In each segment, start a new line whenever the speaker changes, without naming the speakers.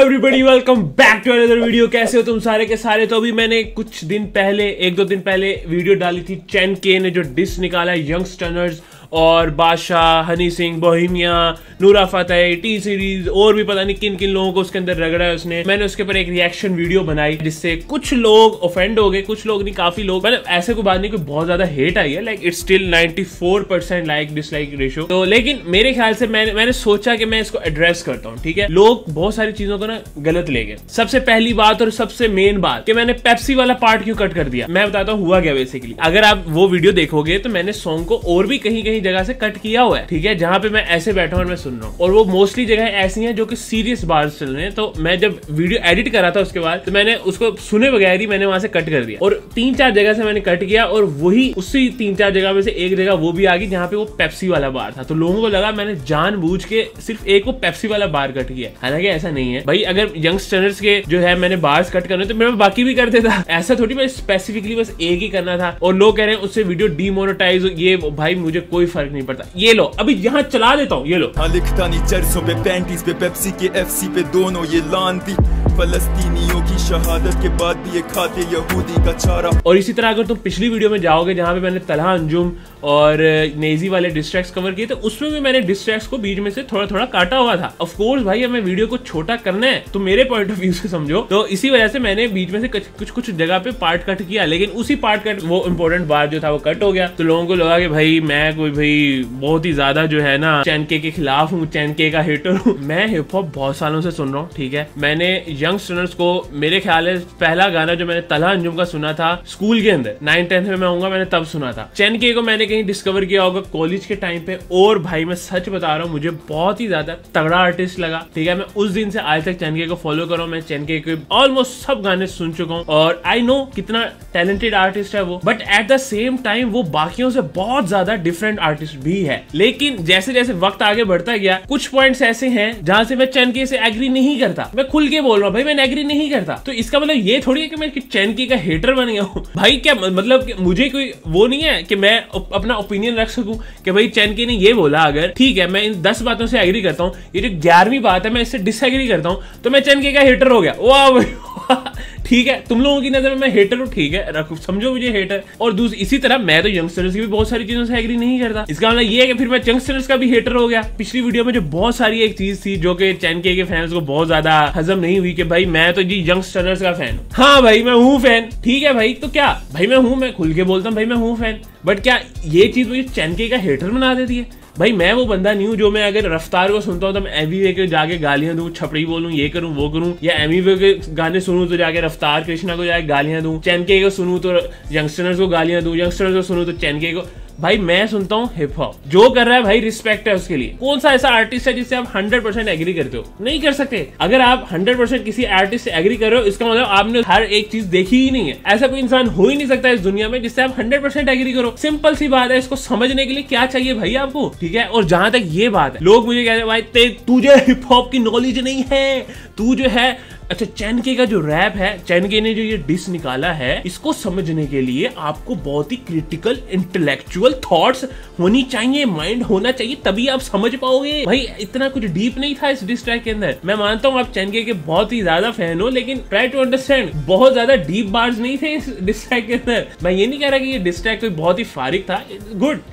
Everybody, welcome back to another video. कैसे हो तुम सारे के सारे। तो अभी मैंने कुछ दिन पहले, एक दो दिन पहले वीडियो डाली थी। चैन के ने जो डिस निकाला है यंगस्टर्स और बादशाह, हनी सिंह, बोहेमिया, नूरा फतेही, टी सीरीज और भी पता नहीं किन किन लोगों को उसके अंदर रगड़ा है उसने। मैंने उसके ऊपर एक रिएक्शन वीडियो बनाई जिससे कुछ लोग ऑफेंड हो गए, कुछ लोग नहीं, काफी लोग। मतलब ऐसे कोई बात नहीं, कोई बहुत ज्यादा हेट आई है। Like it's still 94% like dislike ratio. तो लेकिन मेरे ख्याल से मैंने सोचा कि मैं इसको एड्रेस करता हूँ। ठीक है, लोग बहुत सारी चीजों को ना गलत ले गए। सबसे पहली बात और सबसे मेन बात कि मैंने पेप्सी वाला पार्ट क्यों कट कर दिया, मैं बताता हूँ हुआ क्या। बेसिकली अगर आप वो वीडियो देखोगे तो मैंने सॉन्ग को और भी कहीं जगह से कट किया हुआ है। ठीक है, जहां पे मैं ऐसे बैठा हूं और मैं सुन रहा हूं, और वो मोस्टली जगह ऐसी हैं जो कि सीरियस बात चल रहे हैं। तो मैं जब वीडियो एडिट कर रहा था उसके बाद, तो मैंने उसको सुने बगैर ही मैंने वहां से कट कर दिया, और 3-4 जगह से मैंने कट किया, और वही उसी 3-4 जगह में से एक जगह वो भी आ गई जहां पे वो पेप्सी वाला बार था। तो लोगों को लगा मैंने जानबूझ के सिर्फ एक वो पेप्सी वाला बार कट किया। हालांकि ऐसा नहीं है भाई। अगर यंगस्टर्स के जो है मैंने बार्स कट करने तो मैं बाकी भी कर देता। ऐसा थोड़ी, मैं स्पेसिफिकली बस एक ही करना था। और लोग कह रहे हैं उससे वीडियो डीमोनेटाइज, ये भाई मुझे कोई फर्क नहीं पड़ता। ये लो, अभी यहाँ चला देता हूँ, ये लो।
लिखता नहीं चर्चों पे, पैंटीज पे, पेप्सी के एफसी पे, दोनों ये लानती फलस्तीनियों की शहादत के बाद भी ये खाते यहूदी का चारा। और
इसी तरह अगर तुम पिछली वीडियो में जाओगे जहां पे मैंने तलहा अंजुम और नेजी वाले डिस्ट्रैक्ट्स कवर किए, तो उसमें भी मैंने डिस्ट्रैक्ट्स को बीच में से थोड़ा थोड़ा काटा हुआ था। ऑफ कोर्स भाई, हमें वीडियो को छोटा करना है तो मेरे पॉइंट ऑफ व्यू से समझो, तो इसी वजह से मैंने बीच में से कुछ जगह पे पार्ट कट किया। लेकिन उसी पार्ट कट, वो इंपॉर्टेंट बात जो था वो कट हो गया। तो लोगों को लगा कि भाई मैं कोई भाई बहुत ही ज्यादा जो है ना चैन के खिलाफ हूँ, चैन के का हेटर हूँ। मैं हिप हॉप बहुत सालों से सुन रहा हूँ। ठीक है, मैंने यंगस्टर्स को, मेरे ख्याल है पहला गाना जो मैंने तलहा अंजुम का सुना था स्कूल के अंदर 9th-10th में मैं आऊंगा, मैंने तब सुना था। चैन के को मैंने कहीं डिस्कवर किया होगा कॉलेज के टाइम पे, और भाई मैं सच बता रहा हूँ मुझे बहुत ही ज्यादा तगड़ा आर्टिस्ट लगा। ठीक है, मैं उस दिन से आज तक चैन के को फॉलो कर रहा हूँ। मैं चैन के ऑलमोस्ट सब गाने सुन चुका हूँ, और आई नो कितना टैलेंटेड आर्टिस्ट है वो। But at the same time वो बाकियों से बहुत ज्यादा डिफरेंट आर्टिस्ट भी है। लेकिन जैसे जैसे वक्त आगे बढ़ता गया, कुछ पॉइंट्स ऐसे हैं जहां से मैं चैन के से एग्री नहीं करता। मैं खुल के बोल रहा हूँ भाई, मैं एग्री नहीं करता। तो इसका मतलब ये थोड़ी है कि मैं चैन के का हेटर बन गया हूँ भाई। क्या मतलब कि मुझे कोई वो नहीं है कि मैं अपना ओपिनियन रख सकूं कि भाई चैन के ने ये बोला, अगर ठीक है मैं इन 10 बातों से एग्री करता हूँ, ये जो 11वीं बात है मैं इससे डिसएग्री करता हूँ, तो मैं चैन के का हेटर हो गया। वाह भाई ठीक है, तुम लोगों की नजर में मैं हेटर हूँ, ठीक है, रखो, समझो मुझे हेटर। और इसी तरह मैं तो यंगस्टर्स की भी बहुत सारी चीजों से एग्री नहीं करता। इसका मतलब ये है कि फिर मैं यंगस्टर्स का भी हेटर हो गया। पिछली वीडियो में जो बहुत सारी एक चीज थी जो कि चैन के फैंस को बहुत ज्यादा हजम नहीं हुई कि भाई मैं तो जी यंगस्टर्स का फैन हूँ। हाँ भाई मैं हूँ फैन, ठीक है भाई, तो क्या भाई मैं हूँ, मैं खुल के बोलता हूँ भाई मैं हूँ फैन। बट क्या ये चीज मुझे चैन के का हेटर बना देती है? भाई मैं वो बंदा नहीं हूँ जो मैं अगर रफ्तार को सुनता हूँ तो मैं एमवी के जाके गालियां दूं, छपड़ी बोलूं, ये करूं वो करूं, या एमवी के गाने सुनूं तो जाके रफ्तार कृष्णा को जाके गालियां दूं, चैन के को सुनूं तो यंगस्टर्स को गालियां दूं, यंगस्टर्स को सुनूं तो चैन के को। भाई मैं सुनता हूँ हिप हॉप, जो कर रहा है भाई रिस्पेक्ट है उसके लिए। कौन सा ऐसा आर्टिस्ट है जिससे आप 100% एग्री करते हो? नहीं कर सकते। अगर आप 100% किसी आर्टिस्ट से एग्री कर रहे हो, इसका मतलब आपने हर एक चीज देखी ही नहीं है। ऐसा कोई इंसान हो ही नहीं सकता इस दुनिया में जिससे आप 100% एग्री करो। सिंपल सी बात है, इसको समझने के लिए क्या चाहिए भाई आपको? ठीक है, और जहां तक ये बात है, लोग मुझे कहते हैं भाई तुझे हिप हॉप की नॉलेज नहीं है, तू जो है। अच्छा, चैन के का जो रैप है, चैन के ने जो ये डिस निकाला है, इसको समझने के लिए आपको बहुत ही क्रिटिकल इंटेलेक्चुअल थॉट्स होनी चाहिए, माइंड होना चाहिए, तभी आप समझ पाओगे। भाई इतना कुछ डीप नहीं था इस डिस ट्रैक के अंदर। मैं मानता हूँ आप चैन के बहुत ही ज्यादा फैन हो, लेकिन ट्राई टू अंडरस्टैंड, बहुत ज्यादा डीप बार्स नहीं थे इस डिस ट्रैक के अंदर। मैं ये नहीं कह रहा कि ये डिस ट्रैक कोई बहुत ही फारिग था,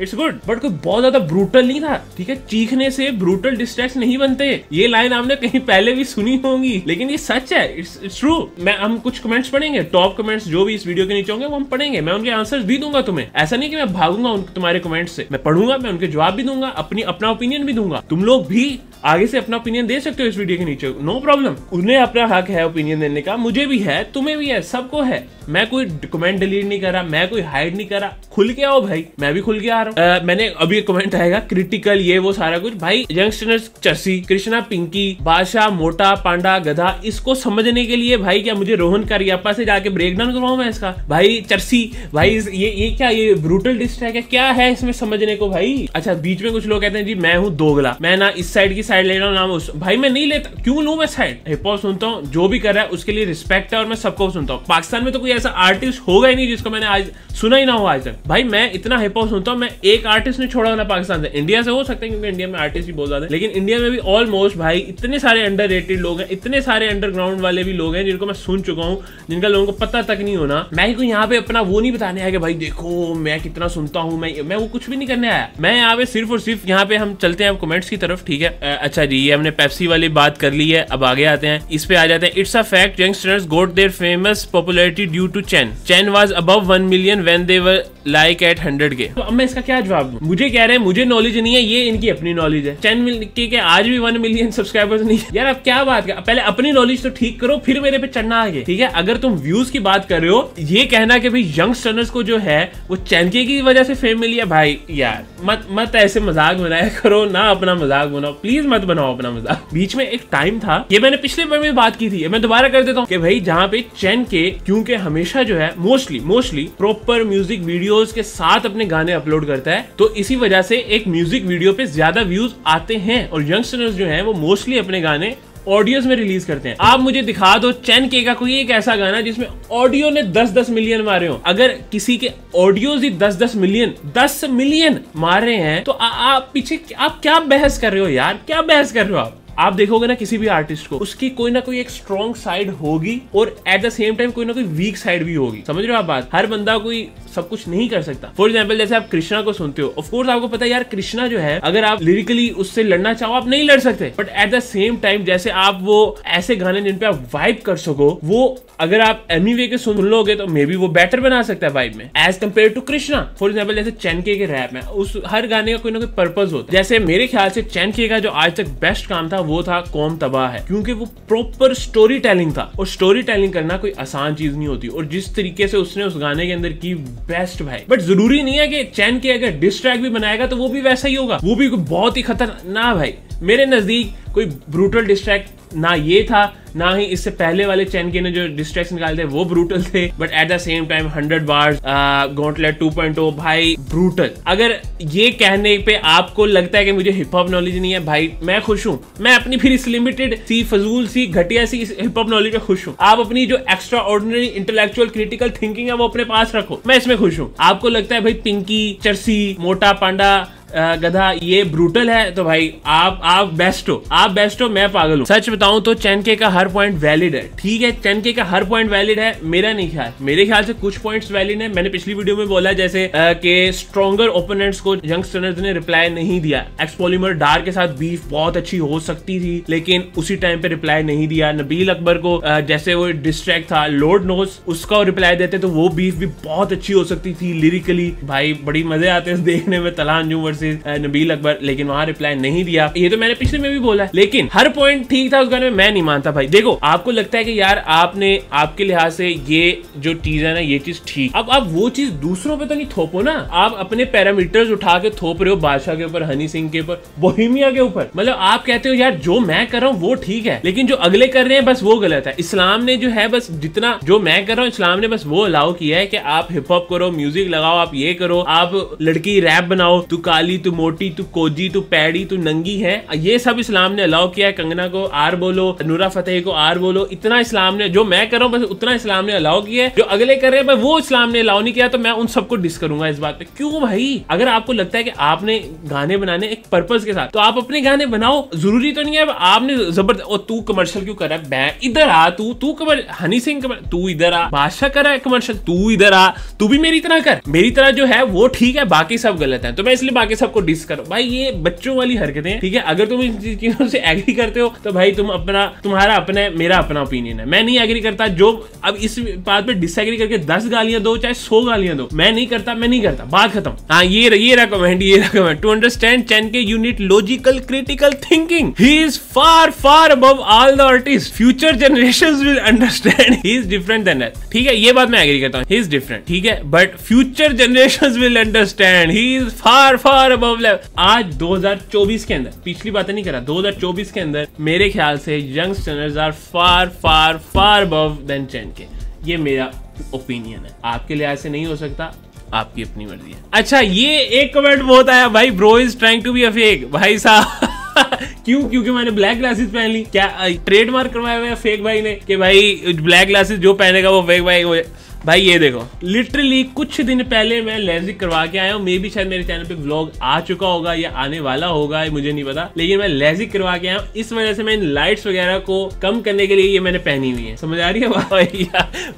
इट्स गुड, बट कोई बहुत ज्यादा ब्रूटल नहीं था। ठीक है, चीखने से ब्रूटल डिस ट्रैक्स नहीं बनते। ये लाइन आपने कहीं पहले भी सुनी होंगी, लेकिन ये सच है, इट्स ट्रू। हम कुछ कमेंट्स पढ़ेंगे, टॉप कमेंट्स जो भी इस वीडियो के नीचे होंगे वो हम पढ़ेंगे। मैं उनके आंसर्स भी दूंगा तुम्हें। ऐसा नहीं कि मैं भागूंगा तुम्हारे कमेंट्स से, मैं पढ़ूंगा, मैं उनके जवाब भी दूंगा, अपना ओपिनियन भी दूंगा। तुम लोग भी आगे से अपना ओपिनियन दे सकते हो इस वीडियो के नीचे, नो प्रॉब्लम। उन्हें अपना हक है ओपिनियन देने का, मुझे भी है, तुम्हें भी है, सबको है। मैं कोई कमेंट डिलीट नहीं कर रहा, मैं कोई हाइड नहीं कर रहा। खुल के आओ भाई, मैं भी खुल के आ रहा हूँ। मैंने अभी कमेंट आएगा क्रिटिकल, ये वो सारा कुछ। भाई यंगस्टर्स, चर्सी, कृष्णा, पिंकी, बादशाह, मोटा, पांडा, गधा, इसको समझने के लिए भाई क्या मुझे रोहन करियप्पा से जाके ब्रेक डाउन करवाऊं मैं इसका? भाई चर्सी, भाई ये क्या, ये ब्रूटल डिस ट्रैक है, क्या है इसमें समझने को भाई? अच्छा, बीच में कुछ लोग कहते हैं जी मैं हूँ दोगला, मैं ना इस साइड की साइड ले रहा हूँ ना उस, भाई मैं नहीं लेता, क्यों लूं मैं साइड? हिप हॉप सुनता हूँ, जो भी कर रहा है उसके लिए रिस्पेक्ट है और मैं सबको सुनता हूँ। पाकिस्तान में तो कोई ऐसा आर्टिस्ट होगा ही नहीं जिसको मैंने आज सुना ही ना हो आज तक। भाई मैं इतना हिप हॉप सुनता हूँ, मैं एक आर्टिस्ट ने छोड़ा ना पाकिस्तान से, इंडिया से हो सकता है क्योंकि इंडिया में आर्टिस्ट भी बहुत ज्यादा है, लेकिन इंडिया में भी ऑलमोस्ट भाई इतने सारे अंडररेटेड लोग हैं, इतने सारे अंडरग्राउंड वाले भी लोग हैं जिनको मैं सुन चुका हूँ, जिनका लोगों को पता तक नहीं होना। मैं कोई यहाँ पे अपना वो नहीं बताने आया कि भाई देखो मैं कितना सुनता हूँ, मैं वो कुछ भी नहीं करने आया। मैं यहाँ पे सिर्फ और सिर्फ यहाँ पे हम चलते हैं अब कमेंट्स की तरफ, ठीक है। अच्छा जी, ये हमने पेप्सी वाली बात कर ली है, अब आगे आते हैं, इस पे आ जाते हैं। It's a fact youngsters got their famous popularity due to चैन। चैन was above 1 million when they were like at 100K। तो अब मैं इसका क्या जवाब दूं? मुझे कह रहे हैं मुझे नॉलेज नहीं है, ये इनकी अपनी नॉलेज है। चैन के आज भी 1 मिलियन सब्सक्राइबर्स नहीं यार, अब क्या बात कर, पहले अपनी नॉलेज तो ठीक करो फिर मेरे पे चढ़ना आगे, ठीक है। अगर तुम व्यूज की बात कर रहे हो, ये कहना कि भाई यंगस्टर्स को जो है वो चैन के की वजह से फेम मिली है, भाई यार मत ऐसे मजाक बनाया करो ना, अपना मजाक बनाओ प्लीज, मत बनाओ अपना मजाक। बीच में एक टाइम था, ये मैंने पिछले बार में बात की थी, मैं दोबारा कर देता हूँ कि भाई जहाँ पे चैन के क्योंकि हमेशा जो है मोस्टली प्रॉपर म्यूजिक वीडियोस के साथ अपने गाने अपलोड करता है, तो इसी वजह से एक म्यूजिक वीडियो पे ज्यादा व्यूज आते हैं और यंगस्टर्स जो है वो मोस्टली अपने गाने ऑडियोज में रिलीज करते हैं। आप मुझे दिखा दो चैन के का कोई एक ऐसा गाना जिसमें ऑडियो ने 10-10 मिलियन मारे हो। अगर किसी के ऑडियोज ही 10 मिलियन मार रहे हैं तो आप पीछे आप क्या बहस कर रहे हो यार, क्या बहस कर रहे हो आप देखोगे ना किसी भी आर्टिस्ट को, उसकी कोई ना कोई एक स्ट्रॉन्ग साइड होगी और एट द सेम टाइम कोई ना कोई वीक साइड भी होगी। समझ रहे हो आप बात? हर बंदा कोई सब कुछ नहीं कर सकता। फॉर एग्जाम्पल जैसे आप कृष्णा को सुनते हो, ऑफ कोर्स आपको पता है यार कृष्णा जो है, अगर आप लिरिकली उससे लड़ना चाहो आप नहीं लड़ सकते, but at the same time जैसे आप वो ऐसे गाने जिन पे आप वाइब कर सको, वो अगर आप एमी के सुन लोगे तो मे बी वो बेटर बना सकता है वाइब में as compare to Krishna. For example जैसे चैन के रैप में उस हर गाने का कोई ना कोई पर्पज होता है। जैसे मेरे ख्याल से चैन के का जो आज तक बेस्ट काम था वो था कौम तबाह है, क्योंकि वो प्रॉपर स्टोरी टेलिंग था और स्टोरी टेलिंग करना कोई आसान चीज नहीं होती, और जिस तरीके से उसने उस गाने के अंदर की बेस्ट भाई। बट जरूरी नहीं है कि चैन के अगर डिस ट्रैक भी बनाएगा तो वो भी वैसा ही होगा, वो भी बहुत ही खतरनाक भाई। मेरे नजदीक कोई ब्रूटल डिस ट्रैक ना ये था, ना ही इससे पहले वाले चैन के ने जो डिस्ट्रैक्ट निकाले थे वो ब्रूटल थे, but at the same time 100 bars gauntlet 2.0 भाई ब्रूटल। अगर ये कहने पे आपको लगता है कि मुझे हिप हॉप नॉलेज नहीं है, भाई मैं खुश हूँ, मैं अपनी फिर इस लिमिटेड सी फजूल सी घटिया सी हिप हॉप नॉलेज में खुश हूँ। आप अपनी जो extra ordinary intellectual critical thinking है वो अपने पास रखो, मैं इसमें खुश हूँ। आपको लगता है भाई पिंकी, चरसी, मोटा पांडा, गधा ये ब्रूटल है, तो भाई आप बेस्ट हो, मैं पागल हूँ। सच बताऊं तो चैन के का हर पॉइंट वैलिड है, ठीक है, चैन के का हर पॉइंट वैलिड है, मेरा नहीं ख्याल, मेरे ख्याल से कुछ पॉइंट्स वैलिड है। मैंने पिछली वीडियो में बोला जैसे कि स्ट्रॉन्गर ओपोनेंट्स को यंगस्टर्स ने रिप्लाई नहीं दिया। एक्सपोलिमर डार के साथ बीफ बहुत अच्छी हो सकती थी लेकिन उसी टाइम पे रिप्लाई नहीं दिया। नबील अकबर को जैसे वो डिस्ट्रैक्ट था लॉर्ड नोस, उसका रिप्लाई देते तो वो बीफ भी बहुत अच्छी हो सकती थी लिरिकली, भाई बड़ी मजे आते हैं देखने में, तलहा अंजुम वर्सेस नबील अकबर, लेकिन वहां रिप्लाई नहीं दिया। ये तो मैंने पिछले में भी बोला है, लेकिन हर पॉइंट ठीक था उस गाने में, मैं नहीं मानता भाई। देखो आपको लगता है कि यार आपने आपके लिहाज से ये जो चीज है ना ये चीज ठीक, अब आप वो चीज दूसरों पे तो नहीं थोपो ना, आप अपने पैरामीटर्स उठा के थोप रहे हो बादशाह के ऊपर, हनी सिंह के ऊपर, बोहेमिया के ऊपर। मतलब आप कहते हो यार जो मैं कर रहा हूँ वो ठीक है लेकिन जो अगले कर रहे हैं बस वो गलत है। इस्लाम ने जो है बस जितना जो मैं कर रहा हूँ इस्लाम ने बस वो अलाउ किया है कि आप हिप हॉप करो, म्यूजिक लगाओ, आप ये करो, आप लड़की रैप बनाओ, तू काली, तू मोटी, तू कोजी, तू पैडी, तू नंगी है, ये सब इस्लाम ने अलाउ किया है। कंगना को आर बोलो, नूरा फतेह को आर बोलो, इतना इस्लाम ने, जो मैं कर रहा हूँ बस उतना इस्लाम ने अलाउ किया है। जो अगले कर रहे हैं वो इस्लाम ने अलाउ नहीं किया, तो मैं उन सबको डिस करूंगा इस बात पे। क्यों भाई? अगर आपको लगता है कि आपने गाने बनाने एक पर्पज के साथ, तो आप अपने गाने बनाओ, जरूरी तो नहीं है आपने जबरदस्त तू कमर्शियल क्यों कर रहा है, इधर आ, तू हनी सिंह तू इधर आ, बादशाह कर रहा है कमर्शियल, तू इधर आ, तू भी मेरी तरह कर, मेरी तरह जो है वो ठीक है, बाकी सब गलत है, तो मैं इसलिए बाकी सबको डिस करो। भाई ये बच्चों वाली हरकतें हैं, ठीक है। अगर तुम इन चीजों से एग्री करते हो तो भाई तुम्हारा अपना, मेरा अपना ओपिनियन है, मैं नहीं एग्री करता। जो अब इस बात पे डिसएग्री करके 10 गालियां दो चाहे 100 गालियां दो, मैं नहीं करता, बात खत्म। हाँ ये रहा कमेंट, टू अंडरस्टैंड चैन के you need logical critical thinking, he is far above all the artist, future generations will understand he is different than that, ठीक है, ये बात मैं एग्री करता हूँ, ही इज डिफरेंट, ठीक है, but future generations will understand he is far above level. आज 2024 के अंदर, पिछली बातें नहीं करा, 2024 के अंदर मेरे ख्याल से youngsters are far above than चैन के, ये मेरा ओपिनियन है। आपके लिहाज से नहीं हो सकता, आपकी अपनी मर्जी है। अच्छा ये एक कमेंट बहुत आया भाई, bro is trying to be a fake, भाई साहब क्यों? क्योंकि मैंने ब्लैक ग्लासेस पहन ली। क्या ट्रेडमार्क करवाया हुआ है फेक भाई ने कि भाई ब्लैक ग्लासेस जो पहनेगा वो फेक भाई। भाई ये देखो, लिटरली कुछ दिन पहले मैं लेजिक करवा के आया हूँ। मे भी शायद मेरे चैनल पे व्लॉग आ चुका होगा या आने वाला होगा, मुझे नहीं पता, लेकिन मैं लेजिक करवा के आया हूँ। इस वजह से मैं इन लाइट्स वगैरह को कम करने के लिए ये मैंने पहनी हुई है। समझ आ रही है भाई?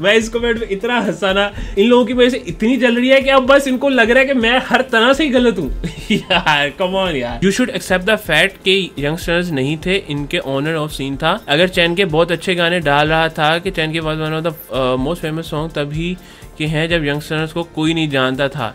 मैं इस कमेंट में इतना हंसा ना, इन लोगों की वजह से इतनी जल रही है कि अब बस इनको लग रहा है कि मैं हर तरह से ही गलत हूँ। यार कम ऑन यार, you should accept the fact कि यंगस्टर्स नहीं थे, इनके ऑनर ऑफ सीन था। अगर चैन के बहुत अच्छे गाने डाल रहा था कि चैन के बाद one of the most famous song तभी कि हैं जब यंगस्टर्स को कोई नहीं जानता था।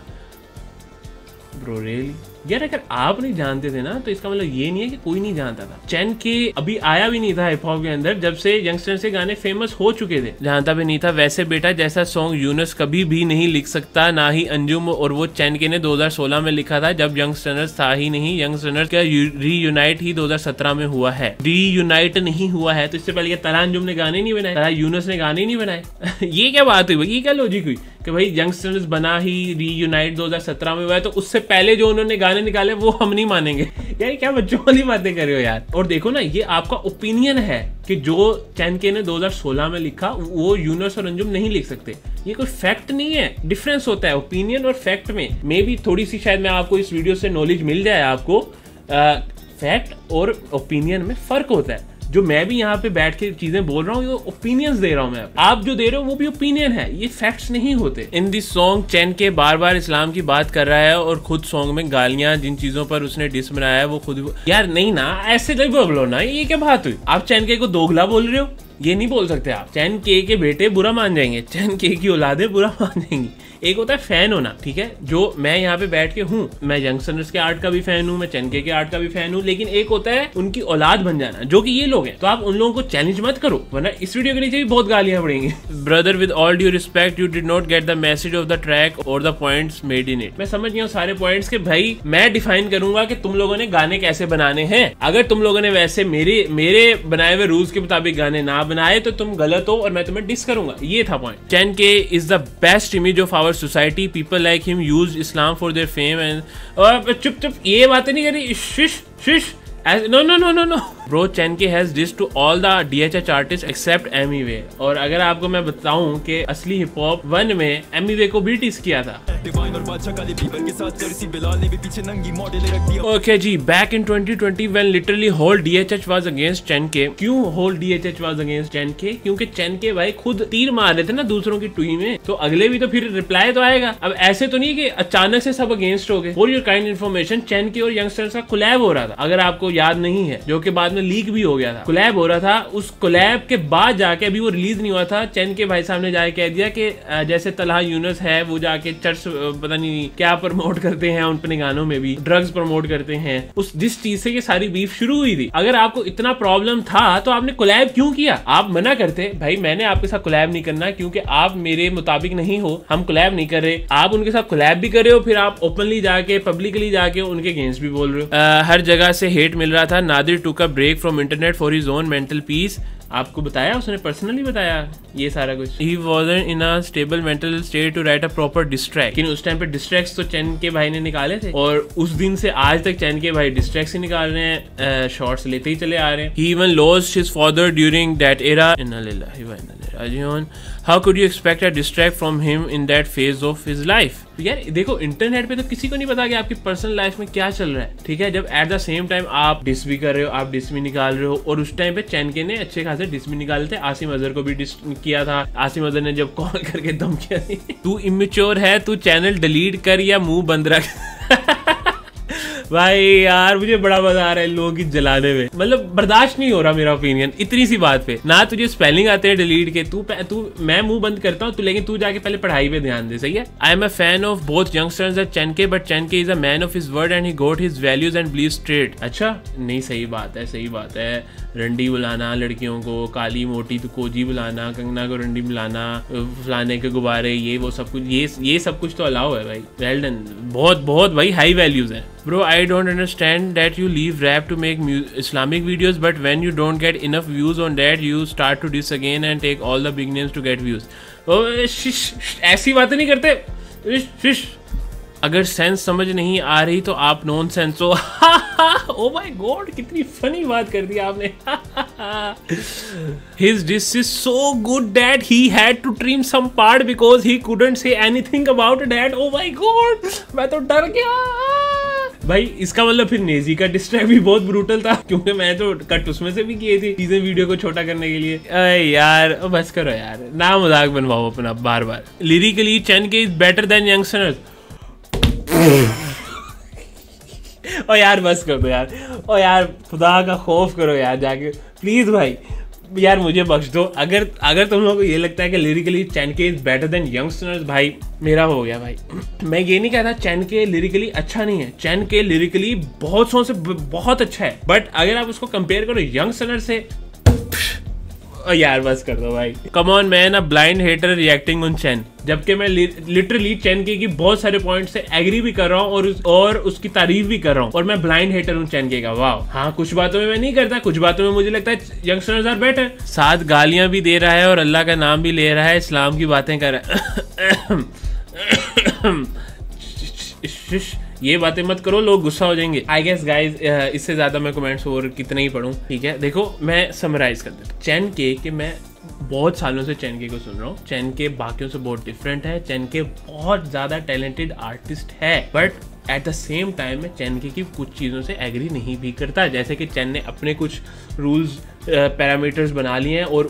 ब्रो रियली यार, अगर आप नहीं जानते थे ना तो इसका मतलब ये नहीं है कि कोई नहीं जानता था। चैन के अभी आया भी नहीं था हिप हॉप के अंदर जब से यंगस्टर्स के गाने फेमस हो चुके थे। जानता भी नहीं था। वैसे बेटा जैसा सॉन्ग यूनस कभी भी नहीं लिख सकता, ना ही अंजुम, और वो चैन के ने 2016 में लिखा था जब यंगस्टर्स था ही नहीं। यंगस्टर्स का रीयूनाइट ही 2017 में हुआ है, रीयूनाइट नहीं हुआ है। तो इससे पहले तला अंजुम ने गाने नहीं बनाए, तला यूनस ने गाने नहीं बनाए। ये क्या बात हुई भाई? ये क्या लॉजिक हुई कि भाई यंगस्टर्स बना ही रीयूनाइट 2017 में हुआ है, तो उससे पहले जो उन्होंने गाने निकाले वो हम नहीं मानेंगे? यार क्या बच्चों वाली बातें कर रहे हो यार। और देखो ना, ये आपका ओपिनियन है कि जो चैन के ने 2016 में लिखा वो यूनस और अंजुम नहीं लिख सकते। ये कोई फैक्ट नहीं है। डिफरेंस होता है ओपिनियन और फैक्ट में। मे बी थोड़ी सी शायद मैं आपको इस वीडियो से नॉलेज मिल जाए आपको। फैक्ट और ओपिनियन में फर्क होता है। जो मैं भी यहाँ पे बैठ के चीजें बोल रहा हूँ, ये ओपिनियंस दे रहा हूँ मैं। आप जो दे रहे हो वो भी ओपिनियन है, ये फैक्ट्स नहीं होते। इन दिस सॉन्ग चैन के बार बार इस्लाम की बात कर रहा है और खुद सॉन्ग में गालियां, जिन चीजों पर उसने डिस बनाया है वो खुद। यार नहीं ना, ऐसे नहीं बोलो ना, ये क्या बात हुई? आप चैन के को दोगला बोल रहे हो, ये नहीं बोल सकते आप। चैन के बेटे बुरा मान जाएंगे, चैन के की औलादे बुरा मान जाएंगी। एक होता है फैन होना, ठीक है, जो मैं यहाँ पे बैठ के हूँ, मैं यंगस्टर्स के आर्ट का भी फैन हूँ, मैं चैन के आर्ट का भी फैन हूँ, लेकिन एक होता है उनकी औलाद बन जाना, जो कि ये लोग हैं। तो आप उन लोगों को चैलेंज मत करो, वरना इस वीडियो के नीचे भी बहुत गालियां पड़ेंगी। Brother, with all due respect, you did not get the message of the track और the points made in it. मैं समझ गया हूँ सारे पॉइंट्स के भाई, मैं डिफाइन करूंगा कि तुम लोगों ने गाने कैसे बनाने हैं। अगर तुम लोगों ने वैसे मेरे बनाए हुए रूल्स के मुताबिक गाने ना बनाए तो तुम गलत हो और मैं तुम्हें डिस करूंगा। ये था पॉइंट। चैन के is the best image of our society. People like him used Islam for their fame and और चुप ये बातें नहीं करी। शिश no bro, Chen K has dissed to all the DHH artists except Emiway। और अगर आपको मैं बताऊं कि असली हिप हॉप 1 में Emiway को भी डिस किया था। ओके जी, back in 2020 when literally whole DHH was against Chen K। क्यों whole DHH was against Chen K? क्योंकि Chen K भाई खुद तीर मार रहे थे ना दूसरों की टुई में, तो अगले भी तो फिर रिप्लाई तो आएगा। अब ऐसे तो नहीं कि अचानक से सब अगेंस्ट हो गए। For your kind information, Chen K और यंगस्टर्स का कोलैब हो रहा था, अगर आपको याद नहीं है, जो कि बाद में लीक भी हो गया था। कोलैब हो रहा था, उस कोलैब के बाद जाके अभी वो रिलीज नहीं हुआ था, चैन के भाई साहब ने जाके कह दिया कि जैसे तलहा यूनस है वो जाके चर्च पता नहीं क्या प्रमोट करते हैं, अपने गानों में भी ड्रग्स प्रमोट करते हैं। उस जिस चीज से ये सारी बीफ शुरू हुई थी, अगर आपको इतना प्रॉब्लम था तो आपने कोलैब क्यों किया? आप मना करते भाई मैंने आपके साथ कोलैब नहीं करना क्योंकि आप मेरे मुताबिक नहीं हो, हम कोलैब नहीं कर रहे। आप उनके साथ कोलैब भी कर रहे हो, फिर आप ओपनली जाके पब्लिकली जाके उनके अगेंस्ट भी बोल रहे हो। हर जगह से हेट मिल रहा था। Nadir took a break from internet for his own mental peace. आपको बताया, उसने पर्सनली बताया ये सारा कुछ। He wasn't in a stable mental state to write a proper diss track। लेकिन उस टाइम पे diss tracks तो चैन के भाई ने निकाले थे और उस दिन से आज तक चैन के भाई diss tracks ही निकाल रहे हैं, शॉर्ट्स लेते ही चले आ रहे हैं। He even lost his father during that era। Inna lillahi wa inna ilaihi raji'un। How could you expect a diss track from him in that phase of his life? यार देखो, internet पे तो किसी को नहीं पता कि आपकी पर्सनल लाइफ में क्या चल रहा है, ठीक है। जब एट द सेम टाइम आप डिस भी कर रहे हो, आप डिस भी निकाल रहे हो, और उस टाइम पे चैन के ने अच्छे खासे डिस भी निकाले थे। आसिम अजहर को भी डिस किया था। आसिम अजहर ने जब कॉल करके धमकियां दी, तू इमेच्योर है, तू चैनल डिलीट कर या मुंह बंद रख। भाई यार मुझे बड़ा मजा आ रहा है इन लोगों की जलाने में, मतलब बर्दाश्त नहीं हो रहा मेरा ओपिनियन इतनी सी बात पे। ना तुझे स्पेलिंग आते हैं डिलीट के, तू मैं मुंह बंद करता हूँ, लेकिन तू जाके पहले पढ़ाई पे ध्यान दे, सही है। I am a fan of both youngsters and Chen K, but Chen K is a man of his word and he got his values and believes straight. अच्छा नहीं, सही बात है, सही बात है। रंडी बुलाना लड़कियों को, काली मोटी तो कोजी बुलाना, कंगना को रंडी बुलाना, फलाने के गुब्बारे, ये वो सब कुछ, ये सब कुछ तो अलाउ है भाई। वेल डन, बहुत भाई हाई वैल्यूज है। Bro, I don't understand that you leave rap to make Islamic videos, but when you don't get enough views on that, you start to diss again and take all the big names to get views। ऐसी बातें नहीं करते। अगर sense समझ नहीं आ रही तो आप नॉन सेंस हो। ओ माय गॉड, कितनी फनी बात कर दी आपने। His dish is so good that he had to trim some part because he couldn't say anything about that. Oh my god, मैं तो डर गया भाई। इसका मतलब फिर नेजी का डिस्ट्रैक्ट भी बहुत ब्रूटल था, क्योंकि मैं तो कट उसमें से भी किए थी चीजें वीडियो को छोटा करने के लिए। अरे यार बस करो यार, ना मजाक बनवाओ अपना बार बार। लिरिकली चेनके इज बेटर देन यंगस्टर्स। ओ यार बस कर दो यार, ओ यार खुदा का खौफ करो यार जाके प्लीज भाई यार, मुझे बख्श दो। अगर तुम लोगों को ये लगता है कि लिरिकली चेनके इज बेटर देन यंगस्टर्स, भाई मेरा हो गया भाई। मैं ये नहीं कहता चेनके लिरिकली अच्छा नहीं है, चेनके लिरिकली बहुत सौ से बहुत अच्छा है, बट अगर आप उसको कंपेयर करो यंगस्टर से, यार बस कर दो भाई। Come on man, a blind hater reacting on Chen, जबकि मैं लिटरली चेनके की बहुत सारे पॉइंट से एग्री भी कर रहा हूँ और उसकी तारीफ भी कर रहा हूँ, और मैं ब्लाइंड हेटर हूँ चेनके का। वाह हाँ, कुछ बातों में मैं नहीं करता, कुछ बातों में मुझे लगता है यंगस्टर्स आर बेटर। साथ गालियां भी दे रहा है और अल्लाह का नाम भी ले रहा है, इस्लाम की बातें कर रहा है। ये बातें मत करो, लोग गुस्सा हो जाएंगे। आई गेस गाइज इससे ज्यादा मैं कमेंट्स और कितने ही पढ़ूं, ठीक है। देखो मैं समराइज कर देता हूँ चेनके कि मैं बहुत सालों से चेनके को सुन रहा हूँ। चेनके बाकियों से बहुत डिफरेंट है, चेनके बहुत ज्यादा टैलेंटेड आर्टिस्ट है, but at the same time मैं चेनके की कुछ चीज़ों से एग्री नहीं भी करता। जैसे कि चेन ने अपने कुछ रूल्स पैरामीटर्स बना लिए हैं और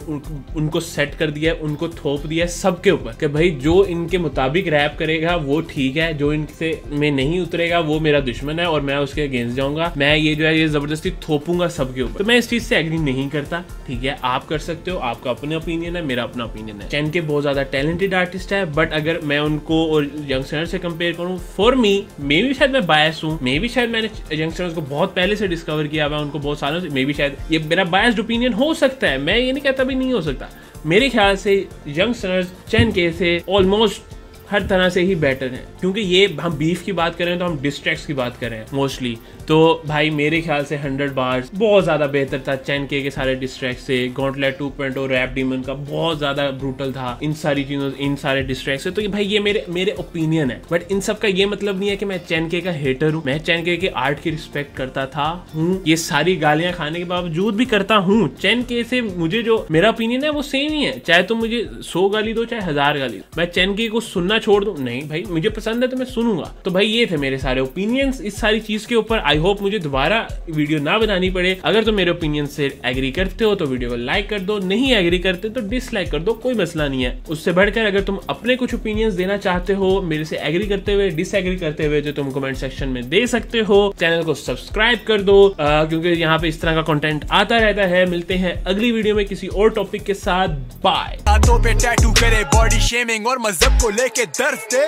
उनको सेट कर दिया है, उनको थोप दिया है सबके ऊपर कि भाई जो इनके मुताबिक रैप करेगा वो ठीक है, जो इनसे में नहीं उतरेगा वो मेरा दुश्मन है और मैं उसके अगेंस्ट जाऊंगा, मैं ये जो है ये जबरदस्ती थोपूंगा सबके ऊपर। तो मैं इस चीज से एग्री नहीं करता, ठीक है। आप कर सकते हो, आपका अपना ओपिनियन है, मेरा अपना ओपिनियन है। चेनके बहुत ज्यादा टैलेंटेड आर्टिस्ट है, बट अगर मैं उनको और यंगस्टर्स से कंपेयर करूँ, फॉर मी मे भी शायद मैं बायस हूँ, मे भी शायद मैंने यंगस्टर्स को बहुत पहले से डिस्कवर किया हुआ, उनको बहुत सालों से, मे भी शायद ये मेरा बायस्ड ओपिनियन हो सकता है, मैं ये नहीं कहता भी नहीं हो सकता। मेरे ख्याल से यंगस्टर्स चेनके से ऑलमोस्ट हर तरह से ही बेटर है, क्योंकि ये हम बीफ की बात करें तो हम डिस्ट्रैक्ट्स की बात करें मोस्टली, तो भाई मेरे ख्याल से 100 बार्स बहुत ज्यादा बेहतर था चेनके के सारे डिस्ट्रैक्ट से। गॉन्टलेट 2.0 रैप डीमन का बहुत ज्यादा ब्रूटल था इन सारी चीजों, इन सारे डिस्ट्रैक्ट से। तो ये भाई ये मेरे ओपिनियन है, बट इन सब का ये मतलब नहीं है कि मैं चेनके का हेटर हूँ। मैं चेनके के आर्ट की रिस्पेक्ट करता था हूँ, ये सारी गालियां खाने के बावजूद भी करता हूँ। चेनके से मुझे जो मेरा ओपिनियन है वो सेम ही है, चाहे तुम मुझे 100 गाली दो चाहे 1000 गाली दो, मैं चेनके को सुनना छोड़ दूं नहीं भाई, मुझे पसंद है तो मैं सुनूंगा। तो भाई ये थे मेरे सारे ओपिनियंस इस सारी चीज के ऊपर। आई होप मुझे दोबारा वीडियो ना बनानी पड़े। अगर तुम मेरे ओपिनियन से एग्री करते हो तो वीडियो को लाइक कर दो, नहीं एग्री करते तो डिसलाइक कर दो, कोई मसला नहीं है। उससे बढ़कर अगर तुम अपने कुछ ओपिनियंस देना चाहते हो मेरे से एग्री करते हुए, डिसएग्री करते हुए, तो तुम कमेंट सेक्शन में दे सकते हो। चैनल को सब्सक्राइब कर दो क्योंकि यहाँ पे इस तरह का कंटेंट आता रहता है। मिलते हैं अगली वीडियो में किसी और टॉपिक के साथ। बाय।
हाथों पे टैटू करे, बॉडी शेमिंग और मजहब को लेके दर्द दे,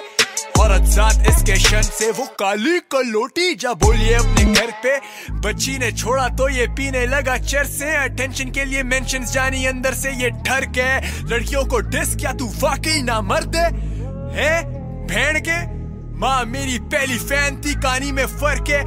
और अजात इसके शन से वो काली कलोटी जा बोलिए अपने घर पे। बच्ची ने छोड़ा तो ये पीने लगा चरसे, अटेंशन के लिए मेंशंस जानी अंदर से ये ठर के। लड़कियों को डिस, क्या तू वाकई ना मर्द है भेड़ के? माँ मेरी पहली फैन थी, कहानी में फर्क है।